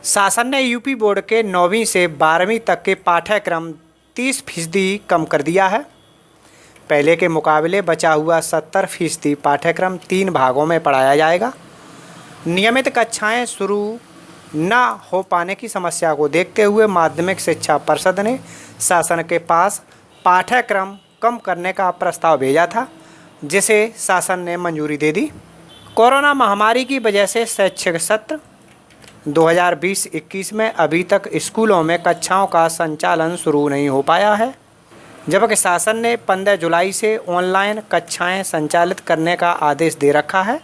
शासन ने UP board के 9वीं से 12वीं तक के पाठ्यक्रम 30% कम कर दिया है। पहले के मुकाबले बचा हुआ 70% पाठ्यक्रम 3 भागों में पढ़ाया जाएगा। नियमित कक्षाएं शुरू न हो पाने की समस्या को देखते हुए माध्यमिक शिक्षा परिषद ने शासन के पास पाठ्यक्रम कम करने का प्रस्ताव भेजा था, जिसे शासन ने मंजूरी दे दी। कोरोना महामारी की वजह से शैक्षिक सत्र 2020-21 में अभी तक स्कूलों में कक्षाओं का संचालन शुरू नहीं हो पाया है, जबकि शासन ने 15 जुलाई से ऑनलाइन कक्षाएं संचालित करने का आदेश दे रखा है।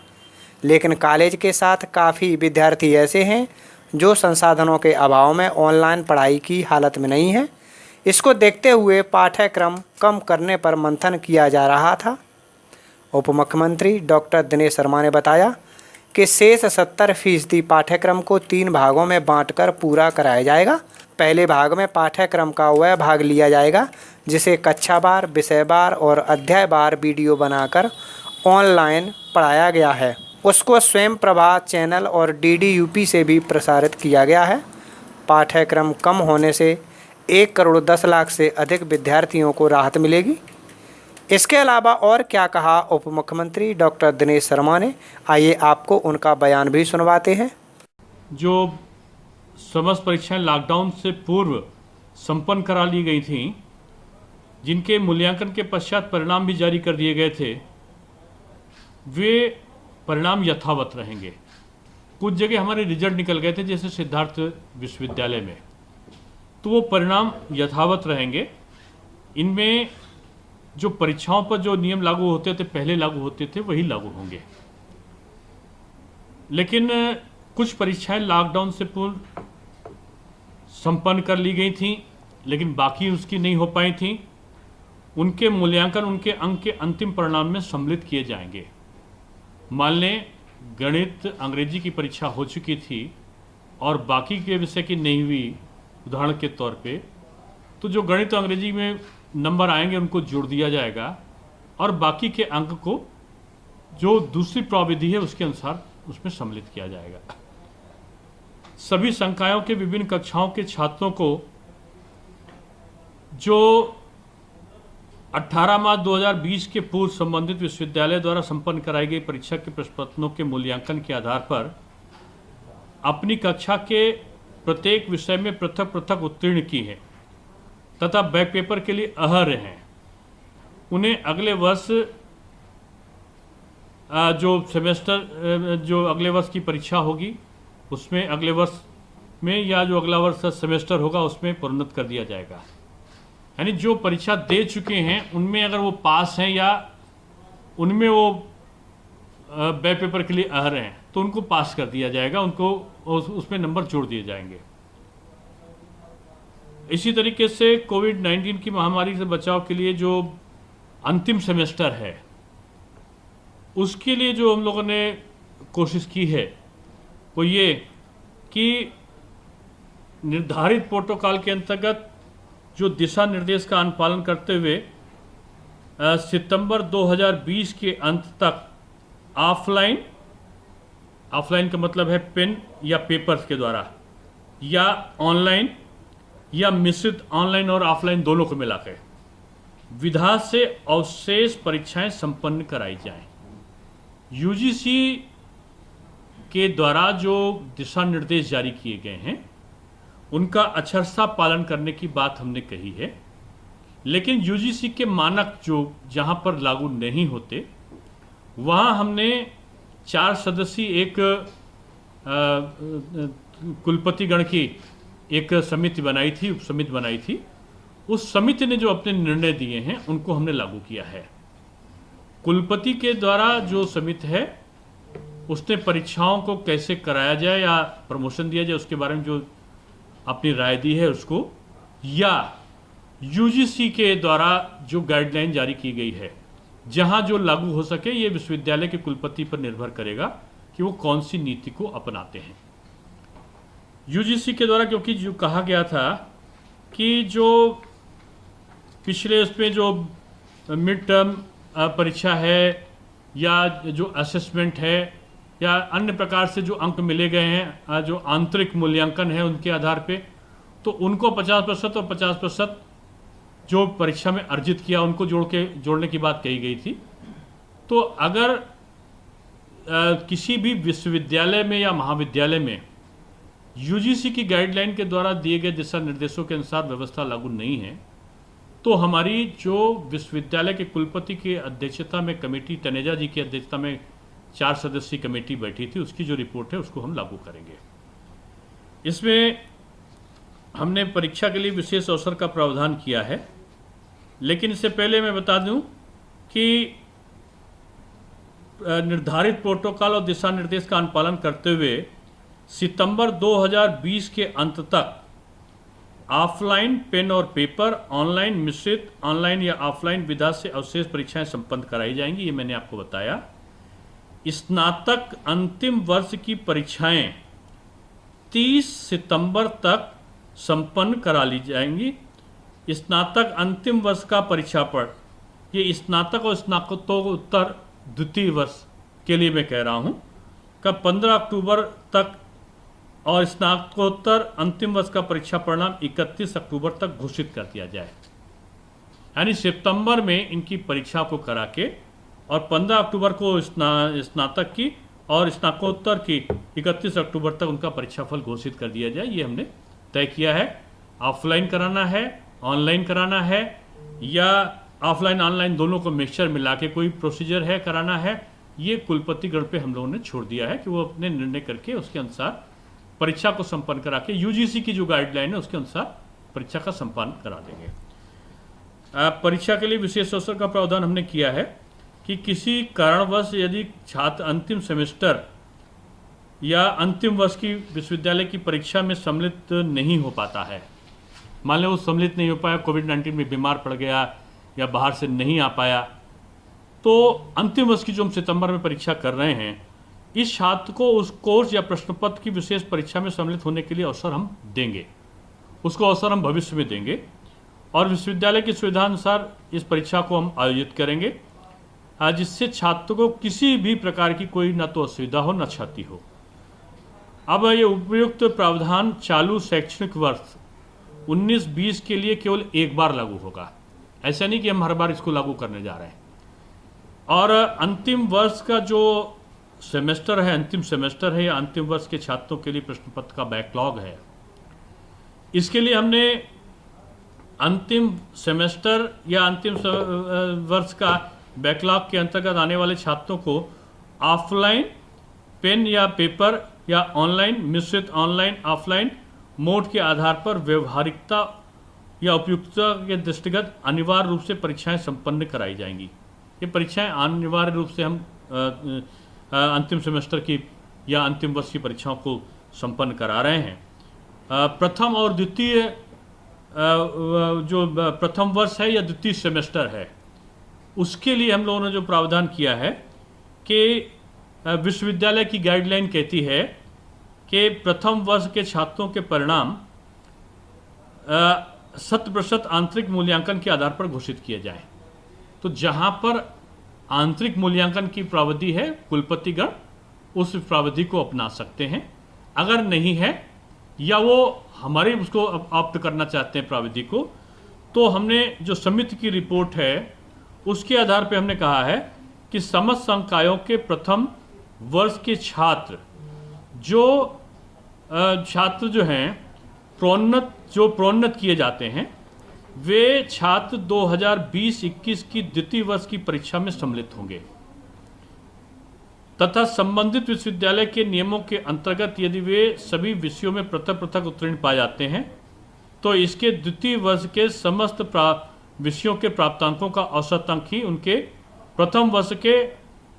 लेकिन कॉलेज के साथ काफ़ी विद्यार्थी ऐसे हैं जो संसाधनों के अभाव में ऑनलाइन पढ़ाई की हालत में नहीं है। इसको देखते हुए पाठ्यक्रम कम करने पर मंथन किया जा रहा था। उप मुख्यमंत्री डॉक्टर दिनेश शर्मा ने बताया कि शेष 70% पाठ्यक्रम को 3 भागों में बांटकर पूरा कराया जाएगा। पहले भाग में पाठ्यक्रम का वह भाग लिया जाएगा जिसे कक्षावार, विषयवार और अध्यायवार वीडियो बनाकर ऑनलाइन पढ़ाया गया है। उसको स्वयं प्रभा चैनल और DD-UP से भी प्रसारित किया गया है। पाठ्यक्रम कम होने से 1 करोड़ 10 लाख से अधिक विद्यार्थियों को राहत मिलेगी। इसके अलावा और क्या कहा उप मुख्यमंत्री डॉक्टर दिनेश शर्मा ने, आइए आपको उनका बयान भी सुनवाते हैं। जो समस्त परीक्षाएं लॉकडाउन से पूर्व संपन्न करा ली गई थीं, जिनके मूल्यांकन के पश्चात परिणाम भी जारी कर दिए गए थे, वे परिणाम यथावत रहेंगे। कुछ जगह हमारे रिजल्ट निकल गए थे, जैसे सिद्धार्थ विश्वविद्यालय में, तो वो परिणाम यथावत रहेंगे। इनमें जो परीक्षाओं पर जो नियम लागू होते थे, पहले लागू होते थे, वही लागू होंगे। लेकिन कुछ परीक्षाएं लॉकडाउन से पूर्व संपन्न कर ली गई थीं, लेकिन बाकी उसकी नहीं हो पाई थीं। उनके मूल्यांकन उनके अंक के अंतिम परिणाम में सम्मिलित किए जाएंगे। मान लें गणित अंग्रेजी की परीक्षा हो चुकी थी और बाकी के विषय की नहीं हुई, उदाहरण के तौर पे, तो जो गणित और अंग्रेजी में नंबर आएंगे उनको जोड़ दिया जाएगा और बाकी के अंक को जो दूसरी प्रविधि है उसके अनुसार उसमें सम्मिलित किया जाएगा। सभी संकायों के विभिन्न कक्षाओं के छात्रों को जो 18 मार्च 2020 के पूर्व संबंधित विश्वविद्यालय द्वारा संपन्न कराई गई परीक्षा के प्रश्न पत्रों के मूल्यांकन के आधार पर अपनी कक्षा के प्रत्येक विषय में पृथक पृथक उत्तीर्ण की है तथा बैक पेपर के लिए अर्ह हैं, उन्हें अगले वर्ष जो अगले वर्ष की परीक्षा होगी उसमें अगले वर्ष में या जो अगला वर्ष सेमेस्टर होगा उसमें प्रोन्नत कर दिया जाएगा। यानी जो परीक्षा दे चुके हैं उनमें अगर वो पास हैं या उनमें वो बैक पेपर के लिए अर्ह हैं तो उनको पास कर दिया जाएगा, उनको उसमें नंबर जोड़ दिए जाएंगे। इसी तरीके से कोविड-19 की महामारी से बचाव के लिए जो अंतिम सेमेस्टर है उसके लिए जो हम लोगों ने कोशिश की है वो ये कि निर्धारित प्रोटोकॉल के अंतर्गत जो दिशा निर्देश का अनुपालन करते हुए सितंबर 2020 के अंत तक ऑफलाइन का मतलब है पेन या पेपर्स के द्वारा या ऑनलाइन या मिश्रित ऑनलाइन और ऑफलाइन दोनों को मिलाकर विधा से अवशेष परीक्षाएं संपन्न कराई जाएं। UGC के द्वारा जो दिशा निर्देश जारी किए गए हैं उनका अक्षरशः पालन करने की बात हमने कही है, लेकिन UGC के मानक जो जहां पर लागू नहीं होते वहां हमने 4 सदस्यीय एक कुलपतिगण की एक समिति बनाई थी, उप समिति बनाई थी। उस समिति ने जो अपने निर्णय दिए हैं उनको हमने लागू किया है। कुलपति के द्वारा जो समिति है उसने परीक्षाओं को कैसे कराया जाए या प्रमोशन दिया जाए उसके बारे में जो अपनी राय दी है उसको, या UGC के द्वारा जो गाइडलाइन जारी की गई है जहां जो लागू हो सके, ये विश्वविद्यालय के कुलपति पर निर्भर करेगा कि वो कौन सी नीति को अपनाते हैं। UGC के द्वारा क्योंकि जो कहा गया था कि जो पिछले उसमें जो मिड टर्म परीक्षा है या जो असेसमेंट है या अन्य प्रकार से जो अंक मिले गए हैं, जो आंतरिक मूल्यांकन है उनके आधार पे, तो उनको 50% और 50% जो परीक्षा में अर्जित किया उनको जोड़ने की बात कही गई थी। तो अगर किसी भी विश्वविद्यालय में या महाविद्यालय में यूजीसी की गाइडलाइन के द्वारा दिए गए दिशा निर्देशों के अनुसार व्यवस्था लागू नहीं है, तो हमारी जो विश्वविद्यालय के कुलपति की अध्यक्षता में कमेटी, तनेजा जी की अध्यक्षता में 4 सदस्यीय कमेटी बैठी थी, उसकी जो रिपोर्ट है उसको हम लागू करेंगे। इसमें हमने परीक्षा के लिए विशेष अवसर का प्रावधान किया है, लेकिन इससे पहले मैं बता दूं कि निर्धारित प्रोटोकॉल और दिशा निर्देश का अनुपालन करते हुए सितंबर 2020 के अंत तक ऑफलाइन पेन और पेपर, ऑनलाइन मिश्रित, ऑनलाइन या ऑफलाइन विधा से अवशेष परीक्षाएं संपन्न कराई जाएंगी, ये मैंने आपको बताया। स्नातक अंतिम वर्ष की परीक्षाएं 30 सितंबर तक संपन्न करा ली जाएंगी। स्नातक अंतिम वर्ष का परीक्षाफल, ये स्नातक और स्नातकोत्तर द्वितीय वर्ष के लिए मैं कह रहा हूं, का 15 अक्टूबर तक और स्नातकोत्तर अंतिम वर्ष का परीक्षा परिणाम 31 अक्टूबर तक घोषित कर दिया जाए। यानी सितंबर में इनकी परीक्षा को करा के और 15 अक्टूबर को स्नातक की और स्नातकोत्तर की 31 अक्टूबर तक उनका परीक्षाफल घोषित कर दिया जाए, ये हमने तय किया है। ऑफलाइन कराना है, ऑनलाइन कराना है, या ऑफलाइन ऑनलाइन दोनों को मिक्सचर मिला के कोई प्रोसीजर है कराना है, ये कुलपतिगण पे हम लोगों ने छोड़ दिया है कि वो अपने निर्णय करके उसके अनुसार परीक्षा को संपन्न करा के यूजीसी की जो गाइडलाइन है उसके अनुसार परीक्षा का संपन्न करा देंगे। परीक्षा के लिए विशेष अवसर का प्रावधान हमने किया है कि किसी कारणवश यदि छात्र अंतिम सेमेस्टर या अंतिम वर्ष की विश्वविद्यालय की परीक्षा में सम्मिलित नहीं हो पाता है, मान लो वो सम्मिलित नहीं हो पाया, कोविड-19 में बीमार पड़ गया या बाहर से नहीं आ पाया, तो अंतिम वर्ष की जो हम सितंबर में परीक्षा कर रहे हैं, इस छात्र को उस कोर्स या प्रश्न पत्र की विशेष परीक्षा में सम्मिलित होने के लिए अवसर हम देंगे। उसको अवसर हम भविष्य में देंगे और विश्वविद्यालय की सुविधानुसार इस परीक्षा को हम आयोजित करेंगे, जिससे छात्र को किसी भी प्रकार की कोई न तो असुविधा हो न क्षति हो। अब ये उपयुक्त प्रावधान चालू शैक्षणिक वर्ष 19-20 के लिए केवल एक बार लागू होगा, ऐसा नहीं कि हम हर बार इसको लागू करने जा रहे हैं। और अंतिम वर्ष का जो सेमेस्टर है, अंतिम सेमेस्टर है या अंतिम वर्ष के छात्रों के लिए प्रश्न पत्र का बैकलॉग है, इसके लिए हमने अंतिम सेमेस्टर या अंतिम वर्ष का बैकलॉग के अंतर्गत आने वाले छात्रों को ऑफलाइन पेन या पेपर या ऑनलाइन मिश्रित, ऑनलाइन ऑफलाइन मोड के आधार पर व्यवहारिकता या उपयुक्तता के दृष्टिगत अनिवार्य रूप से परीक्षाएं संपन्न कराई जाएंगी। ये परीक्षाएं अनिवार्य रूप से हम अंतिम सेमेस्टर की या अंतिम वर्ष की परीक्षाओं को संपन्न करा रहे हैं। प्रथम और द्वितीय जो प्रथम वर्ष है या द्वितीय सेमेस्टर है, उसके लिए हम लोगों ने जो प्रावधान किया है कि विश्वविद्यालय की गाइडलाइन कहती है कि प्रथम वर्ष के छात्रों के परिणाम 100% आंतरिक मूल्यांकन के आधार पर घोषित किए जाएं। तो जहां पर आंतरिक मूल्यांकन की प्रावधि है, कुलपतिगण उस प्रावधि को अपना सकते हैं। अगर नहीं है या वो हमारे उसको ऑप्ट करना चाहते हैं प्रावधि को, तो हमने जो समिति की रिपोर्ट है उसके आधार पर हमने कहा है कि समस्त संकायों के प्रथम वर्ष के छात्र जो हैं प्रोन्नत किए जाते हैं, वे छात्र 2020-21 की द्वितीय वर्ष की परीक्षा में सम्मिलित होंगे तथा संबंधित विश्वविद्यालय के नियमों के अंतर्गत यदि वे सभी विषयों में पृथक पृथक उत्तीर्ण पाए जाते हैं, तो इसके द्वितीय वर्ष के समस्त विषयों के प्राप्तांकों का औसत अंक ही उनके प्रथम वर्ष के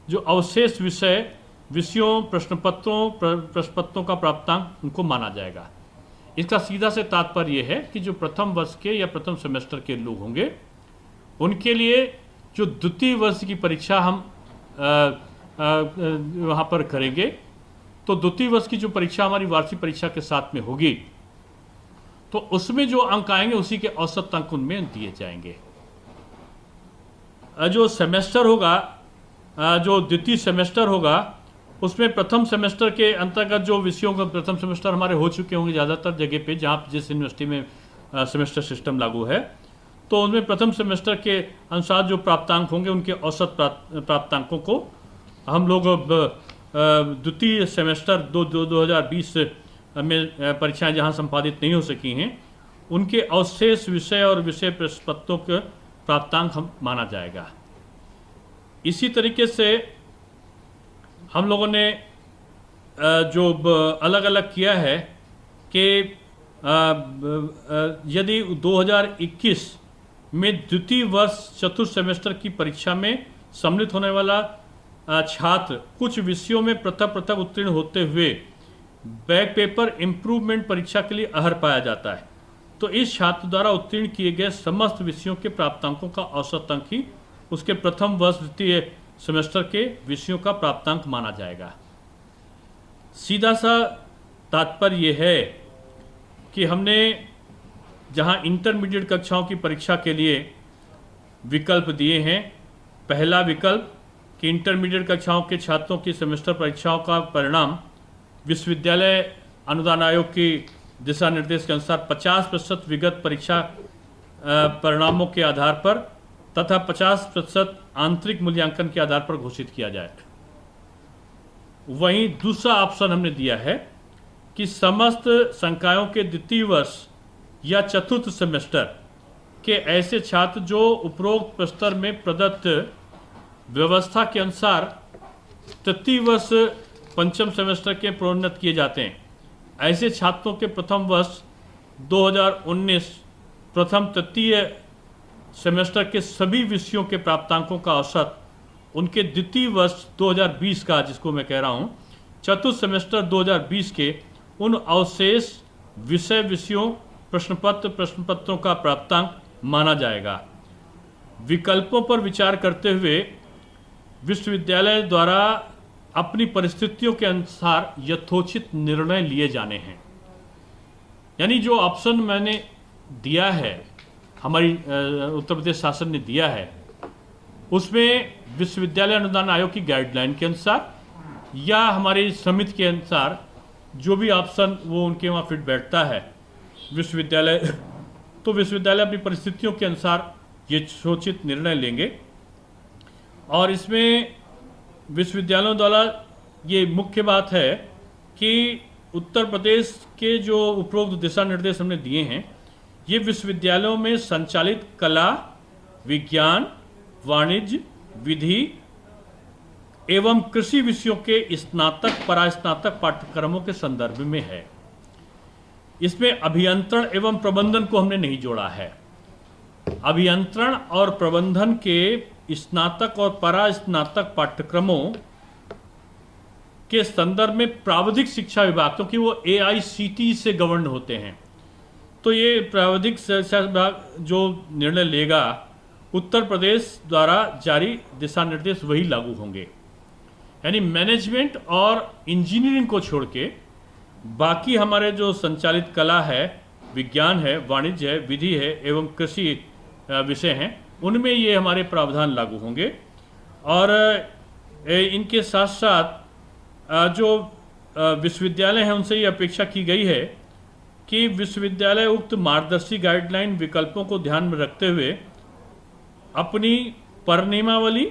जो अवशेष विषयों प्रश्न पत्रों का प्राप्तांक उनको माना जाएगा। इसका सीधा से तात्पर्य यह है कि जो प्रथम वर्ष के या प्रथम सेमेस्टर के लोग होंगे, उनके लिए जो द्वितीय वर्ष की परीक्षा हम वहाँ पर करेंगे, तो द्वितीय वर्ष की जो परीक्षा हमारी वार्षिक परीक्षा के साथ में होगी, तो उसमें जो अंक आएंगे उसी के औसत अंक उनमें दिए जाएंगे। जो सेमेस्टर होगा, जो द्वितीय सेमेस्टर होगा, उसमें प्रथम सेमेस्टर के अंतर्गत जो विषयों का प्रथम सेमेस्टर हमारे हो चुके होंगे ज़्यादातर जगह पे जहाँ जिस यूनिवर्सिटी में सेमेस्टर सिस्टम लागू है, तो उनमें प्रथम सेमेस्टर के अनुसार जो प्राप्तांक होंगे उनके औसत प्राप्तांकों को हम लोग द्वितीय सेमेस्टर 2020 में परीक्षाएं जहां संपादित नहीं हो सकी हैं उनके अवशेष विषय और विषय प्रश्नपत्रों के प्राप्तांक हम माना जाएगा। इसी तरीके से हम लोगों ने जो अलग अलग किया है कि यदि 2021 में द्वितीय वर्ष चतुर्थ सेमेस्टर की परीक्षा में सम्मिलित होने वाला छात्र कुछ विषयों में प्रथम उत्तीर्ण होते हुए बैक पेपर इम्प्रूवमेंट परीक्षा के लिए अर्ह पाया जाता है, तो इस छात्र द्वारा उत्तीर्ण किए गए समस्त विषयों के प्राप्तांकों का औसत अंक ही उसके प्रथम वर्ष द्वितीय सेमेस्टर के विषयों का प्राप्तांक माना जाएगा। सीधा सा तात्पर्य यह है कि हमने जहां इंटरमीडिएट कक्षाओं की परीक्षा के लिए विकल्प दिए हैं, पहला विकल्प कि इंटरमीडिएट कक्षाओं के छात्रों की सेमेस्टर परीक्षाओं का परिणाम विश्वविद्यालय अनुदान आयोग की दिशा निर्देश के अनुसार 50% विगत परीक्षा परिणामों के आधार पर तथा 50% आंतरिक मूल्यांकन के आधार पर घोषित किया जाए। वहीं दूसरा ऑप्शन हमने दिया है कि समस्त संकायों के द्वितीय वर्ष या चतुर्थ सेमेस्टर के ऐसे छात्र जो उपरोक्त प्रस्तर में प्रदत्त व्यवस्था के अनुसार तृतीय वर्ष पंचम सेमेस्टर के प्रोन्नत किए जाते हैं, ऐसे छात्रों के प्रथम वर्ष 2019 प्रथम तृतीय सेमेस्टर के सभी विषयों के प्राप्तांकों का औसत उनके द्वितीय वर्ष 2020 का, जिसको मैं कह रहा हूं चतुर्थ सेमेस्टर 2020 के उन अवशेष विषयों प्रश्नपत्रों का प्राप्तांक माना जाएगा। विकल्पों पर विचार करते हुए विश्वविद्यालय द्वारा अपनी परिस्थितियों के अनुसार यथोचित निर्णय लिए जाने हैं। यानी जो ऑप्शन मैंने दिया है, हमारी उत्तर प्रदेश शासन ने दिया है, उसमें विश्वविद्यालय अनुदान आयोग की गाइडलाइन के अनुसार या हमारी समिति के अनुसार जो भी ऑप्शन वो उनके वहाँ फिट बैठता है विश्वविद्यालय, तो विश्वविद्यालय अपनी परिस्थितियों के अनुसार ये सोचित निर्णय लेंगे। और इसमें विश्वविद्यालयों द्वारा ये मुख्य बात है कि उत्तर प्रदेश के जो उपरोक्त दिशा निर्देश हमने दिए हैं, ये विश्वविद्यालयों में संचालित कला, विज्ञान, वाणिज्य, विधि एवं कृषि विषयों के स्नातक परास्नातक पाठ्यक्रमों के संदर्भ में है। इसमें अभियंत्रण एवं प्रबंधन को हमने नहीं जोड़ा है। अभियंत्रण और प्रबंधन के स्नातक और परास्नातक पाठ्यक्रमों के संदर्भ में प्राविधिक शिक्षा विभाग, क्योंकि वो AICTE से गवर्न होते हैं, तो ये प्राविधिक शिक्षा विभाग जो निर्णय लेगा, उत्तर प्रदेश द्वारा जारी दिशा निर्देश वही लागू होंगे। यानी मैनेजमेंट और इंजीनियरिंग को छोड़ के बाकी हमारे जो संचालित कला है, विज्ञान है, वाणिज्य है, विधि है एवं कृषि विषय हैं, उनमें ये हमारे प्रावधान लागू होंगे। और इनके साथ साथ जो विश्वविद्यालय हैं उनसे ये अपेक्षा की गई है कि विश्वविद्यालय उक्त मार्गदर्शी गाइडलाइन विकल्पों को ध्यान में रखते हुए अपनी परिनियमावली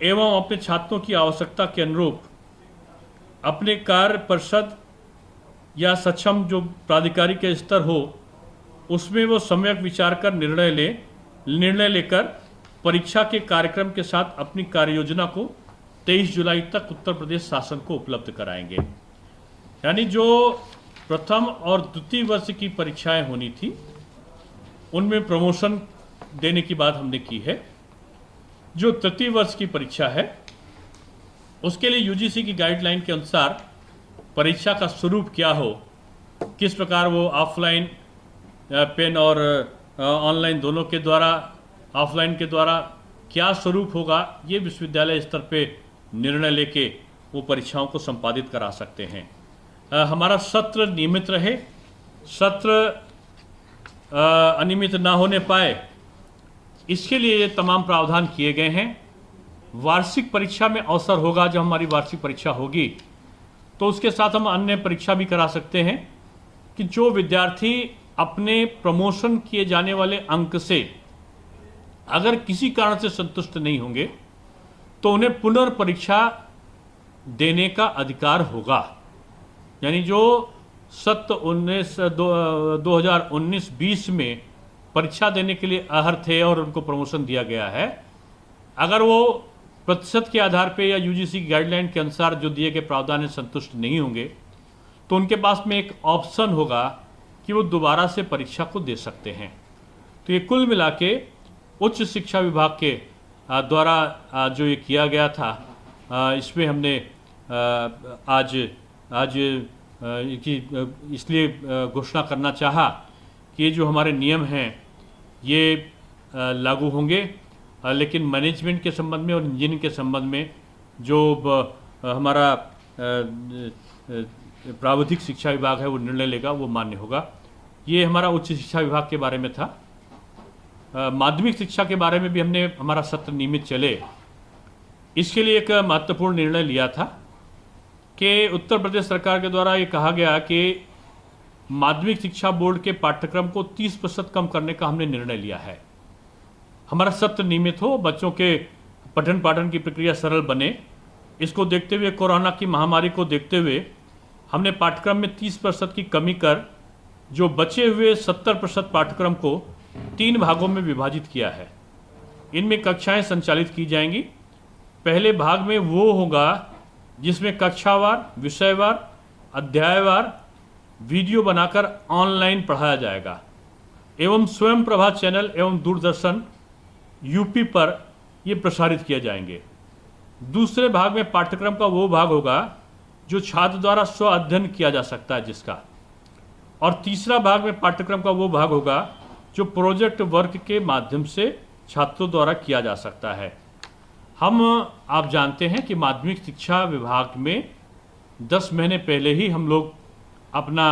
एवं अपने छात्रों की आवश्यकता के अनुरूप अपने कार्य परिषद या सक्षम जो प्राधिकारी के स्तर हो उसमें वो सम्यक विचार कर निर्णय लेकर परीक्षा के कार्यक्रम के साथ अपनी कार्य योजना को 23 जुलाई तक उत्तर प्रदेश शासन को उपलब्ध कराएंगे। यानी जो प्रथम और द्वितीय वर्ष की परीक्षाएं होनी थी उनमें प्रमोशन देने की बात हमने की है। जो तृतीय वर्ष की परीक्षा है उसके लिए UGC की गाइडलाइन के अनुसार परीक्षा का स्वरूप क्या हो, किस प्रकार वो ऑफलाइन पेन और ऑनलाइन दोनों के द्वारा, ऑफलाइन के द्वारा क्या स्वरूप होगा, ये विश्वविद्यालय स्तर पे निर्णय लेके वो परीक्षाओं को संपादित करा सकते हैं। हमारा सत्र नियमित रहे, सत्र अनियमित ना होने पाए, इसके लिए ये तमाम प्रावधान किए गए हैं। वार्षिक परीक्षा में अवसर होगा। जब हमारी वार्षिक परीक्षा होगी तो उसके साथ हम अन्य परीक्षा भी करा सकते हैं कि जो विद्यार्थी अपने प्रमोशन किए जाने वाले अंक से अगर किसी कारण से संतुष्ट नहीं होंगे तो उन्हें पुनर्परीक्षा देने का अधिकार होगा। यानी जो 2019-20 में परीक्षा देने के लिए अहर थे और उनको प्रमोशन दिया गया है, अगर वो प्रतिशत के आधार पे या यूजीसी गाइडलाइन के अनुसार जो दिए गए प्रावधान में संतुष्ट नहीं होंगे तो उनके पास में एक ऑप्शन होगा कि वो दोबारा से परीक्षा को दे सकते हैं। तो ये कुल मिला के उच्च शिक्षा विभाग के द्वारा जो ये किया गया था, इसमें हमने आज इसलिए घोषणा करना चाहा कि ये जो हमारे नियम हैं ये लागू होंगे, लेकिन मैनेजमेंट के संबंध में और इंजीनियरिंग के संबंध में जो हमारा प्राविधिक शिक्षा विभाग है वो निर्णय लेगा, वो मान्य होगा। ये हमारा उच्च शिक्षा विभाग के बारे में था। माध्यमिक शिक्षा के बारे में भी हमने हमारा सत्र नियमित चले, इसके लिए एक महत्वपूर्ण निर्णय लिया था कि उत्तर प्रदेश सरकार के द्वारा ये कहा गया कि माध्यमिक शिक्षा बोर्ड के पाठ्यक्रम को 30% कम करने का हमने निर्णय लिया है। हमारा सत्र नियमित हो, बच्चों के पठन पाठन की प्रक्रिया सरल बने, इसको देखते हुए, कोरोना की महामारी को देखते हुए हमने पाठ्यक्रम में 30% की कमी कर जो बचे हुए 70% पाठ्यक्रम को 3 भागों में विभाजित किया है। इनमें कक्षाएं संचालित की जाएंगी। पहले भाग में वो होगा जिसमें कक्षावार, विषयवार, अध्यायवार वीडियो बनाकर ऑनलाइन पढ़ाया जाएगा एवं स्वयं प्रभा चैनल एवं दूरदर्शन यूपी पर ये प्रसारित किए जाएंगे। दूसरे भाग में पाठ्यक्रम का वो भाग होगा जो छात्र द्वारा स्व अध्ययन किया जा सकता है जिसका, और तीसरा भाग में पाठ्यक्रम का वो भाग होगा जो प्रोजेक्ट वर्क के माध्यम से छात्रों द्वारा किया जा सकता है। आप जानते हैं कि माध्यमिक शिक्षा विभाग में 10 महीने पहले ही हम लोग अपना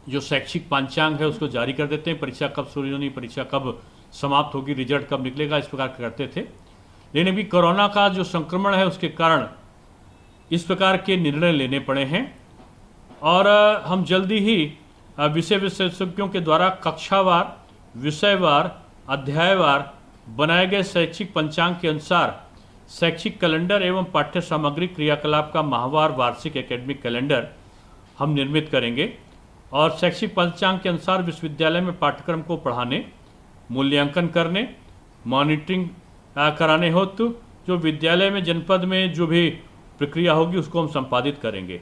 जो शैक्षिक पांचांग है उसको जारी कर देते हैं। परीक्षा कब शुरू होनी, परीक्षा कब समाप्त होगी, रिजल्ट कब निकलेगा, इस प्रकार करते थे। लेकिन अभी कोरोना का जो संक्रमण है उसके कारण इस प्रकार के निर्णय लेने पड़े हैं और हम जल्दी ही विषय विशेषज्ञों के द्वारा कक्षावार, विषयवार, अध्यायवार बनाए गए शैक्षिक पंचांग के अनुसार शैक्षिक कैलेंडर एवं पाठ्य सामग्री क्रियाकलाप का माहवार वार्षिक एकेडमिक कैलेंडर हम निर्मित करेंगे और शैक्षिक पंचांग के अनुसार विश्वविद्यालय में पाठ्यक्रम को पढ़ाने, मूल्यांकन करने, मॉनिटरिंग कराने हेतु जो विद्यालय में जनपद में जो भी प्रक्रिया होगी उसको हम संपादित करेंगे।